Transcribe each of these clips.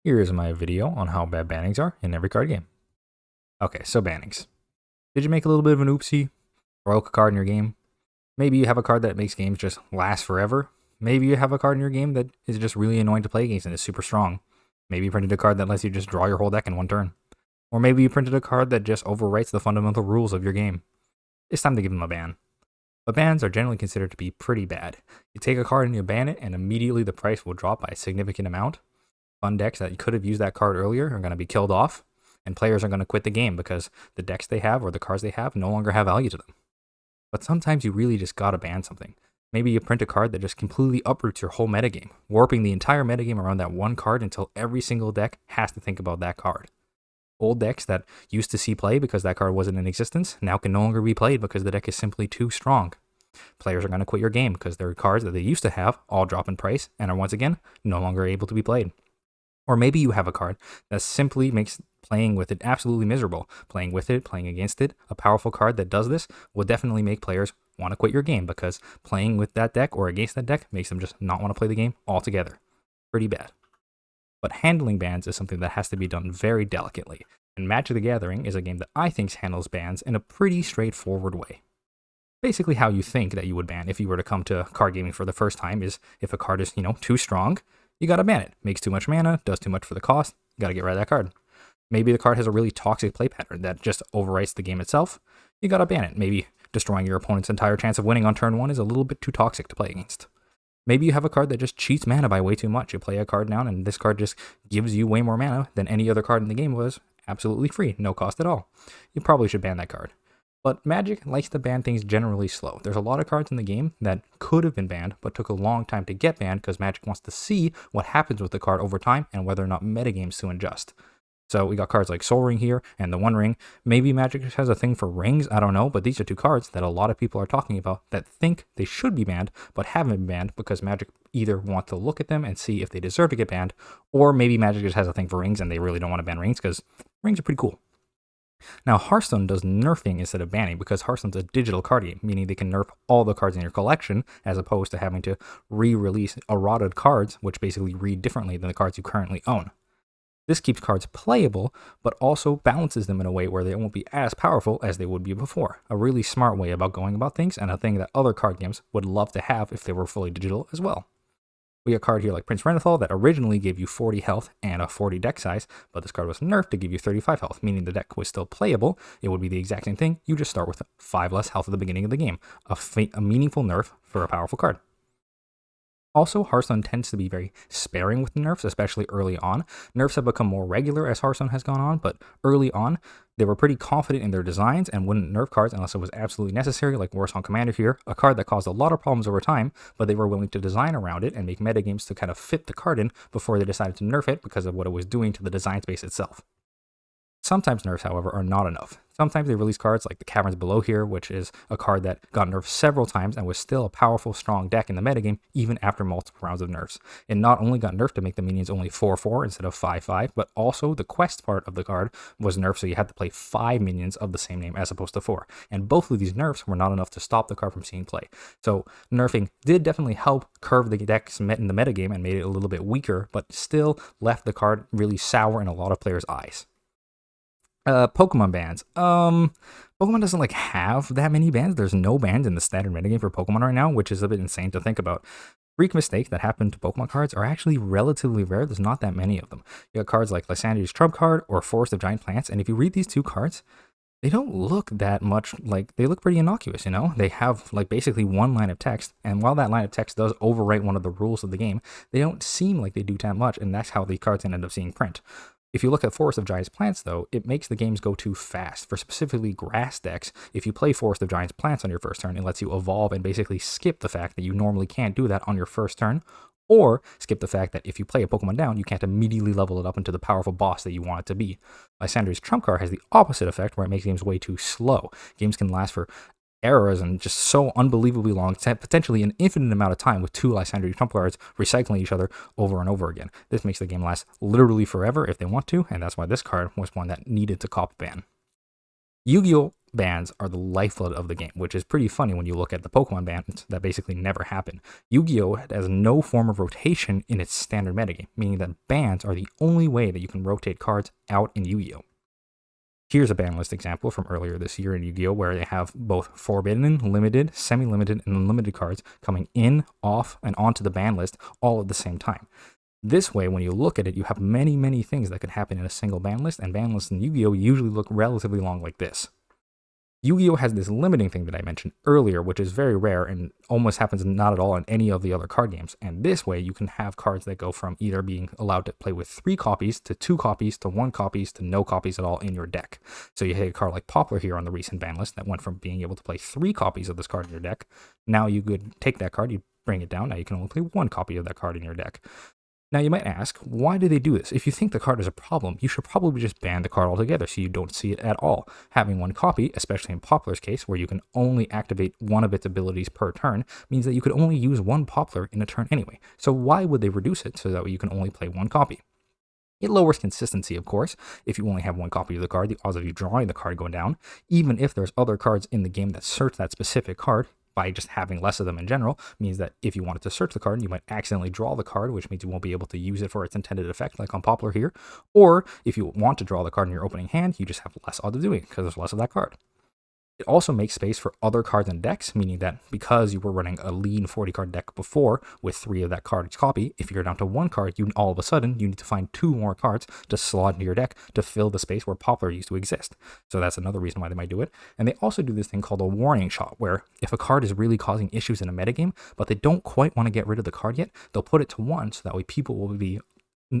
Here's my video on how bad bannings are in every card game. Okay, so bannings. Did you make a little bit of an oopsie? Broke a card in your game? Maybe you have a card that makes games just last forever. Maybe you have a card in your game that is just really annoying to play against and is super strong. Maybe you printed a card that lets you just draw your whole deck in one turn. Or maybe you printed a card that just overwrites the fundamental rules of your game. It's time to give them a ban. But bans are generally considered to be pretty bad. You take a card and you ban it, and immediately the price will drop by a significant amount. Fun decks that could have used that card earlier are going to be killed off, and players are going to quit the game because the decks they have or the cards they have no longer have value to them. But sometimes you really just gotta ban something. Maybe you print a card that just completely uproots your whole metagame, warping the entire metagame around that one card until every single deck has to think about that card. Old decks that used to see play because that card wasn't in existence now can no longer be played because the deck is simply too strong. Players are going to quit your game because their cards that they used to have all drop in price and are once again no longer able to be played. Or maybe you have a card that simply makes playing with it absolutely miserable. Playing with it, playing against it, a powerful card that does this will definitely make players want to quit your game because playing with that deck or against that deck makes them just not want to play the game altogether. Pretty bad. But handling bans is something that has to be done very delicately, and Magic the Gathering is a game that I think handles bans in a pretty straightforward way. Basically how you think that you would ban if you were to come to card gaming for the first time is if a card is, too strong, you gotta ban it. Makes too much mana, does too much for the cost, you gotta get rid of that card. Maybe the card has a really toxic play pattern that just overwrites the game itself, you gotta ban it. Maybe destroying your opponent's entire chance of winning on turn 1 is a little bit too toxic to play against. Maybe you have a card that just cheats mana by way too much. You play a card down and this card just gives you way more mana than any other card in the game was absolutely free, no cost at all. You probably should ban that card. But Magic likes to ban things generally slow. There's a lot of cards in the game that could have been banned, but took a long time to get banned because Magic wants to see what happens with the card over time and whether or not metagames soon adjust. So we got cards like Soul Ring here and the One Ring. Maybe Magic just has a thing for rings, I don't know, but these are two cards that a lot of people are talking about that think they should be banned, but haven't been banned because Magic either want to look at them and see if they deserve to get banned, or maybe Magic just has a thing for rings and they really don't want to ban rings because rings are pretty cool. Now, Hearthstone does nerfing instead of banning because Hearthstone's a digital card game, meaning they can nerf all the cards in your collection as opposed to having to re-release errated cards, which basically read differently than the cards you currently own. This keeps cards playable, but also balances them in a way where they won't be as powerful as they would be before. A really smart way about going about things, and a thing that other card games would love to have if they were fully digital as well. We got a card here like Prince Renathal that originally gave you 40 health and a 40 deck size, but this card was nerfed to give you 35 health, meaning the deck was still playable. It would be the exact same thing, you just start with 5 less health at the beginning of the game. A meaningful nerf for a powerful card. Also, Hearthstone tends to be very sparing with nerfs, especially early on. Nerfs have become more regular as Hearthstone has gone on, but early on, they were pretty confident in their designs and wouldn't nerf cards unless it was absolutely necessary, like Warsong Commander here, a card that caused a lot of problems over time, but they were willing to design around it and make metagames to kind of fit the card in before they decided to nerf it because of what it was doing to the design space itself. Sometimes nerfs, however, are not enough. Sometimes they release cards like the Caverns Below here, which is a card that got nerfed several times and was still a powerful, strong deck in the metagame even after multiple rounds of nerfs. It not only got nerfed to make the minions only 4/4 instead of 5/5, but also the quest part of the card was nerfed so you had to play 5 minions of the same name as opposed to 4. And both of these nerfs were not enough to stop the card from seeing play. So nerfing did definitely help curve the decks in the metagame and made it a little bit weaker, but still left the card really sour in a lot of players' eyes. Pokemon bans. Pokemon doesn't have that many bans. There's no bans in the standard metagame for Pokemon right now, which is a bit insane to think about. Freak mistakes that happen to Pokemon cards are actually relatively rare. There's not that many of them. You got cards like Lysandre's Trump card or Forest of Giant Plants, and if you read these two cards, they don't look that much they look pretty innocuous, They have basically one line of text, and while that line of text does overwrite one of the rules of the game, they don't seem like they do that much, and that's how the cards end up seeing print. If you look at Forest of Giants Plants, though, it makes the games go too fast. For specifically grass decks, if you play Forest of Giants Plants on your first turn, it lets you evolve and basically skip the fact that you normally can't do that on your first turn, or skip the fact that if you play a Pokemon down, you can't immediately level it up into the powerful boss that you want it to be. Lysandre's Trump card has the opposite effect, where it makes games way too slow. Games can last for eras and just so unbelievably long, potentially an infinite amount of time with two Lysandre Trump cards recycling each other over and over again. This makes the game last literally forever if they want to, and that's why this card was one that needed to cop ban. Yu-Gi-Oh! bans are the lifeblood of the game, which is pretty funny when you look at the Pokemon bans that basically never happen. Yu-Gi-Oh! Has no form of rotation in its standard metagame, meaning that bans are the only way that you can rotate cards out in Yu-Gi-Oh! Here's a ban list example from earlier this year in Yu-Gi-Oh! Where they have both forbidden, limited, semi-limited, and unlimited cards coming in, off, and onto the ban list all at the same time. This way, when you look at it, you have many, many things that could happen in a single ban list, and ban lists in Yu-Gi-Oh! Usually look relatively long like this. Yu-Gi-Oh! Has this limiting thing that I mentioned earlier, which is very rare and almost happens not at all in any of the other card games. And this way, you can have cards that go from either being allowed to play with 3 copies, to 2 copies, to 1 copies, to no copies at all in your deck. So you hit a card like Poplar here on the recent ban list that went from being able to play 3 copies of this card in your deck. Now you could take that card, you bring it down, now you can only play 1 copy of that card in your deck. Now you might ask, why do they do this? If you think the card is a problem, you should probably just ban the card altogether so you don't see it at all. Having 1 copy, especially in Poplar's case, where you can only activate 1 of its abilities per turn, means that you could only use 1 Poplar in a turn anyway. So why would they reduce it so that you can only play 1 copy? It lowers consistency, of course. If you only have 1 copy of the card, the odds of you drawing the card go down. Even if there's other cards in the game that search that specific card, by just having less of them in general, means that if you wanted to search the card, you might accidentally draw the card, which means you won't be able to use it for its intended effect, like on Poplar here. Or if you want to draw the card in your opening hand, you just have less odds of doing it because there's less of that card. It also makes space for other cards in decks, meaning that because you were running a lean 40 card deck before with 3 of that card's copy, if you're down to 1 card, you all of a sudden you need to find 2 more cards to slot into your deck to fill the space where Poplar used to exist. So that's another reason why they might do it. And they also do this thing called a warning shot, where if a card is really causing issues in a metagame, but they don't quite want to get rid of the card yet, they'll put it to 1 so that way people will be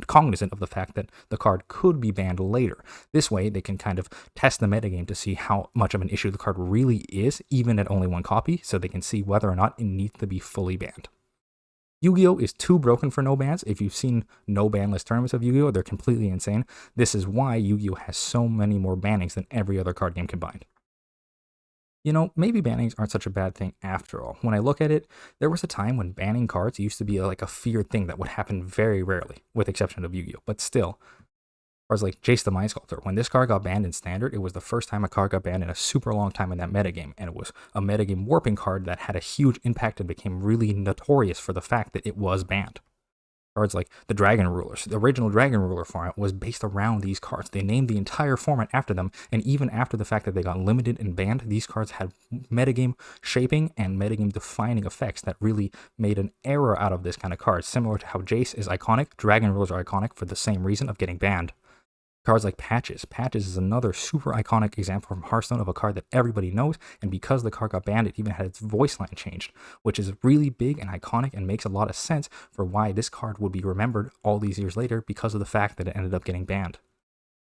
cognizant of the fact that the card could be banned later. This way, they can kind of test the metagame to see how much of an issue the card really is, even at only 1 copy, so they can see whether or not it needs to be fully banned. Yu-Gi-Oh! Is too broken for no bans. If you've seen no ban list tournaments of Yu-Gi-Oh!, they're completely insane. This is why Yu-Gi-Oh! Has so many more bannings than every other card game combined. You know, maybe bannings aren't such a bad thing after all. When I look at it, there was a time when banning cards used to be like a feared thing that would happen very rarely, with exception of Yu-Gi-Oh! But still, cards like Jace the Mind Sculptor, when this card got banned in Standard, it was the first time a card got banned in a super long time in that metagame, and it was a metagame warping card that had a huge impact and became really notorious for the fact that it was banned. Cards like the Dragon Rulers. The original Dragon Ruler format was based around these cards. They named the entire format after them, and even after the fact that they got limited and banned, these cards had metagame shaping and metagame defining effects that really made an era out of this kind of card. Similar to how Jace is iconic, Dragon Rulers are iconic for the same reason of getting banned. Cards like Patches. Patches is another super iconic example from Hearthstone of a card that everybody knows, and because the card got banned, it even had its voice line changed, which is really big and iconic and makes a lot of sense for why this card would be remembered all these years later because of the fact that it ended up getting banned.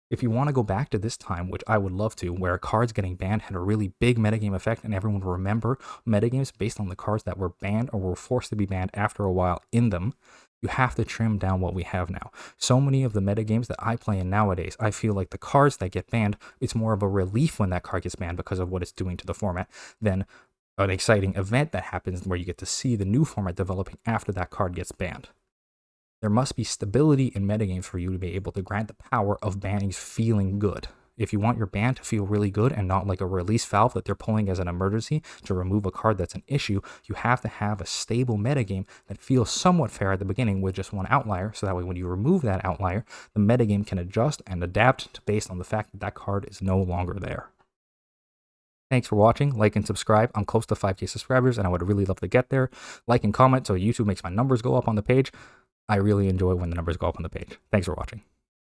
If you want to go back to this time, which I would love to, where cards getting banned had a really big metagame effect and everyone would remember metagames based on the cards that were banned or were forced to be banned after a while in them, you have to trim down what we have now. So many of the metagames that I play in nowadays, I feel like the cards that get banned, it's more of a relief when that card gets banned because of what it's doing to the format than an exciting event that happens where you get to see the new format developing after that card gets banned. There must be stability in metagames for you to be able to grant the power of bannings feeling good. If you want your ban to feel really good and not like a release valve that they're pulling as an emergency to remove a card that's an issue, you have to have a stable metagame that feels somewhat fair at the beginning with just 1 outlier, so that way when you remove that outlier, the metagame can adjust and adapt based on the fact that that card is no longer there. Thanks for watching. Like and subscribe. I'm close to 5K subscribers and I would really love to get there. Like and comment so YouTube makes my numbers go up on the page. I really enjoy when the numbers go up on the page. Thanks for watching.